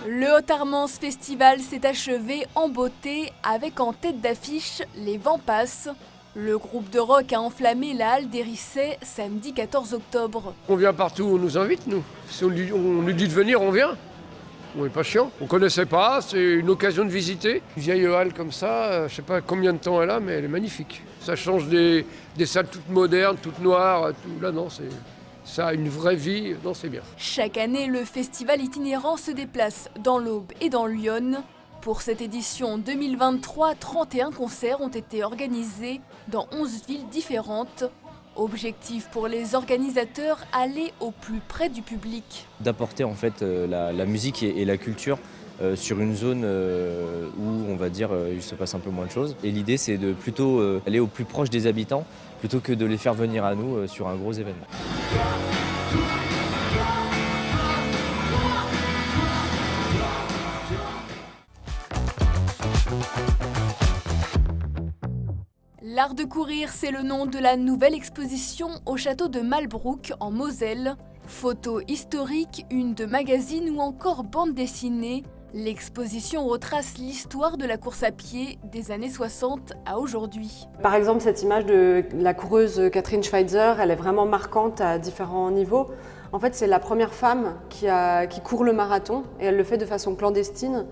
Le Haute-Armance Festival s'est achevé en beauté avec en tête d'affiche les Vents Passent. Le groupe de rock a enflammé la halle d'Hérisset samedi 14 octobre. On vient partout où on nous invite, nous. Si on nous dit de venir, on vient. On n'est pas chiant. On ne connaissait pas, c'est une occasion de visiter. Une vieille halle comme ça, je ne sais pas combien de temps elle a, mais elle est magnifique. Ça change des salles toutes modernes, toutes noires. Tout. Là, non, ça a une vraie vie. Non, c'est bien. Chaque année, le festival itinérant se déplace dans l'Aube et dans l'Yonne. Pour cette édition 2023, 31 concerts ont été organisés dans 11 villes différentes. Objectif pour les organisateurs, aller au plus près du public. D'apporter en fait la musique et la culture sur une zone où on va dire il se passe un peu moins de choses. Et l'idée c'est de plutôt aller au plus proche des habitants plutôt que de les faire venir à nous sur un gros événement. L'art de courir, c'est le nom de la nouvelle exposition au château de Malbrouck en Moselle. Photos historiques, une de magazine ou encore bande dessinée, l'exposition retrace l'histoire de la course à pied des années 60 à aujourd'hui. Par exemple, cette image de la coureuse Catherine Schweitzer, elle est vraiment marquante à différents niveaux. En fait, c'est la première femme qui court le marathon et elle le fait de façon clandestine.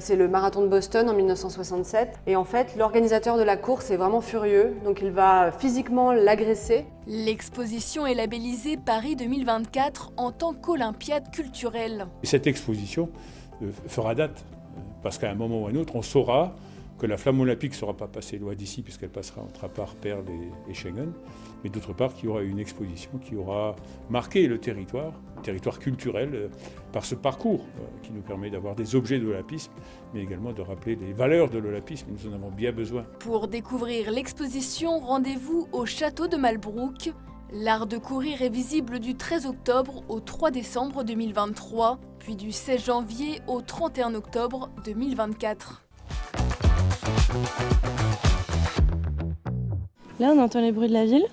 C'est le marathon de Boston en 1967. Et en fait, l'organisateur de la course est vraiment furieux, donc il va physiquement l'agresser. L'exposition est labellisée Paris 2024 en tant qu'Olympiade culturelle. Cette exposition fera date, parce qu'à un moment ou à un autre, on saura que la flamme olympique ne sera pas passée loin d'ici, puisqu'elle passera entre Appart, Perles et Schengen, mais d'autre part qu'il y aura une exposition qui aura marqué le territoire culturel, par ce parcours qui nous permet d'avoir des objets de l'olympisme, mais également de rappeler les valeurs de l'olympisme, nous en avons bien besoin. Pour découvrir l'exposition, rendez-vous au château de Malbrouck. L'art de courir est visible du 13 octobre au 3 décembre 2023, puis du 16 janvier au 31 octobre 2024. Là, on entend les bruits de la ville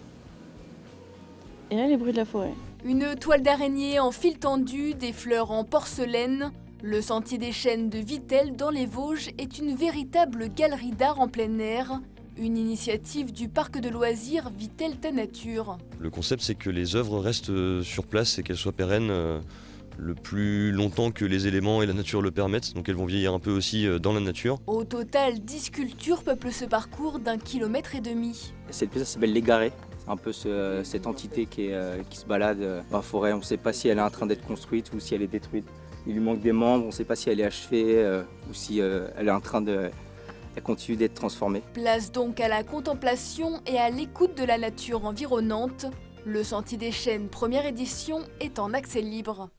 et là, les bruits de la forêt. Une toile d'araignée en fil tendu, des fleurs en porcelaine. Le sentier des chênes de Vittel dans les Vosges est une véritable galerie d'art en plein air. Une initiative du parc de loisirs Vittel Ta Nature. Le concept, c'est que les œuvres restent sur place et qu'elles soient pérennes le plus longtemps que les éléments et la nature le permettent. Donc elles vont vieillir un peu aussi dans la nature. Au total, 10 sculptures peuplent ce parcours d'1,5 km. Cette pièce s'appelle l'Égaré. C'est un peu cette entité qui se balade dans la forêt. On ne sait pas si elle est en train d'être construite ou si elle est détruite. Il lui manque des membres, on ne sait pas si elle est achevée ou si elle est en train de... Elle continue d'être transformée. Place donc à la contemplation et à l'écoute de la nature environnante. Le Sentier des Chênes, première édition, est en accès libre.